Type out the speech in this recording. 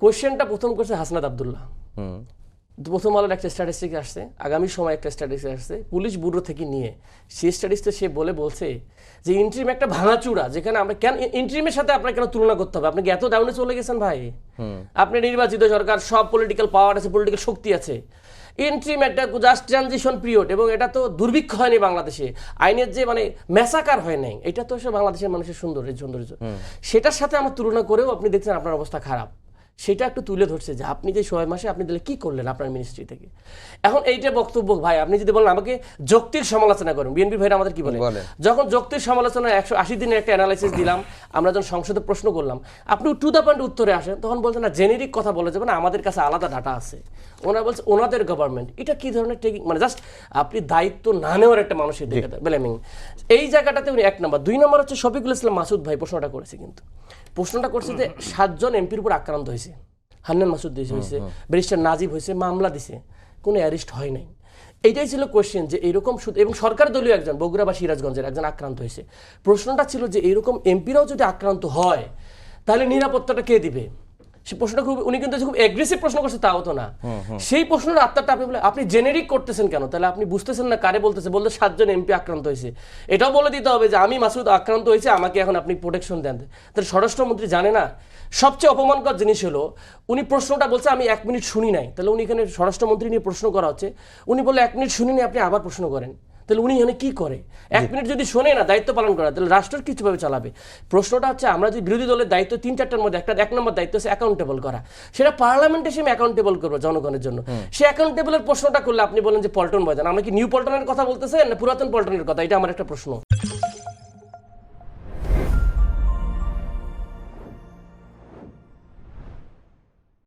কোশ্চেনটা প্রথম করছে হাসনাত আব্দুল্লাহ। প্রথম আলোর একটা স্ট্যাটিস্টিক আসছে, আগামী সময় একটা স্ট্যাটিস্টিক আসছে পুলিশ ব্যুরো থেকে নিয়ে, সেই স্ট্যাটিস্টিক্সে সে বলছে যে ইন্ট্রিম একটা ভাঙাচুরা, যেখানে আমরা কেন ইন্ট্রিমের সাথে আপনার কেন তুলনা করতে হবে? আপনি কি এত ডাউনে চলে গেছেন ভাই? আপনি নির্বাচিত সরকার, সব পলিটিক্যাল পাওয়ার আছে, পলিটিক্যাল শক্তি আছে। ইন্ট্রিম একটা জাস্ট ট্রানজিশন পিরিয়ড, এবং এটা তো দুর্ভিক্ষ হয়নি বাংলাদেশে, আইনের যে মানে ম্যাসাকার হয় নাই, এটা তো সে বাংলাদেশের মানুষের সৌন্দর্য। সেটার সাথে আমার তুলনা করেও আপনি দেখছেন আপনার অবস্থা খারাপ। সেটা একটু তুলে ধরছে যে আপনি যে 6 মাসে আপনি তাহলে কি করলেন আপনার মিনিস্ট্রি থেকে। এখন এইটা বক্তব্য ভাই, আপনি যদি বলেন আমাকে যৌক্তিক সমালোচনা করুন, বিএনপি ভাইরা আমাদের কি বলে, যখন যৌক্তিক সমালোচনা 180 দিনের একটা অ্যানালাইসিস দিলাম, আমরা যখন সংসদে প্রশ্ন করলাম, আপনি টু দ্য পয়েন্ট উত্তরে আসেন, তখন বলছেন না জেনেরিক কথা বলা যাবে না, আমাদের কাছে আলাদা ডাটা আছে। ওনারা বলছে ওনাদের গভর্নমেন্ট, এটা কি ধরনের টেকিং, মানে জাস্ট আপনি দায়িত্ব না নেওয়ার একটা মানুষের দিকে ব্লেমিং। এই জায়গাটাতে উনি 1 নম্বর। 2 নম্বর হচ্ছে শফিকুল ইসলাম মাসুদ ভাই প্রশ্নটা করেছে, কিন্তু প্রশ্নটা করছে যে 7 জন এমপির উপর আক্রান্ত হয়েছে, হান্নান মাসুদ হয়েছে, ব্যারিস্টার নাজিব হয়েছে, মামলা দিছে, কোনো অ্যারেস্ট হয় নাই। এইটাই ছিল কোয়েশ্চেন যে এইরকম, এবং সরকার দলীয় একজন বগুড়া বা সিরাজগঞ্জের একজন আক্রান্ত হয়েছে। প্রশ্নটা ছিল যে এইরকম এমপিরাও যদি আক্রান্ত হয় তাহলে নিরাপত্তাটা কে দিবে? সে প্রশ্নটা খুব, উনি কিন্তু খুব অ্যাগ্রেসিভ প্রশ্ন করছে, তাও তো না। সেই প্রশ্নের আত্মাটা আপনি বলে আপনি জেনেরিক করতেছেন কেন? তাহলে আপনি বুঝতেছেন না কারে বলতেছে। বলতে 7 জন এমপি আক্রান্ত হয়েছে, এটাও বলে দিতে হবে যে আমি মাসুদ আক্রান্ত হয়েছে, আমাকে এখন আপনি প্রোটেকশন দেন। তাহলে স্বরাষ্ট্রমন্ত্রী জানে না? সবচেয়ে অপমানকর জিনিস হলো উনি প্রশ্নটা বলছে আমি 1 মিনিট শুনি নাই, তাহলে উনি এখানে স্বরাষ্ট্রমন্ত্রী নিয়ে প্রশ্ন করা হচ্ছে, উনি বলে 1 মিনিট শুনি নাই, আপনি আবার প্রশ্ন করেন, তাহলে উনি এখানে কি করে? 1 মিনিট যদি শোনে না দায়িত্ব পালন করা, তাহলে রাষ্ট্র কিভাবে চালাবে? প্রশ্নটা হচ্ছে আমরা যদি বিরোধী দলের দায়িত্ব 3-4টার মধ্যে একটা 1 নম্বর দায়িত্ব হচ্ছে অ্যাকাউন্টেবল করা, সেটা পার্লামেন্টে সে অ্যাকাউন্টেবল করবো জনগণের জন্য। সে অ্যাকাউন্টেবলের প্রশ্নটা করলে আপনি বলেন যে পল্টন ময়দান, আমরা কি নিউ পল্টনের কথা বলতেছেন না পুরাতন পল্টনের কথা? এটা আমার একটা প্রশ্ন।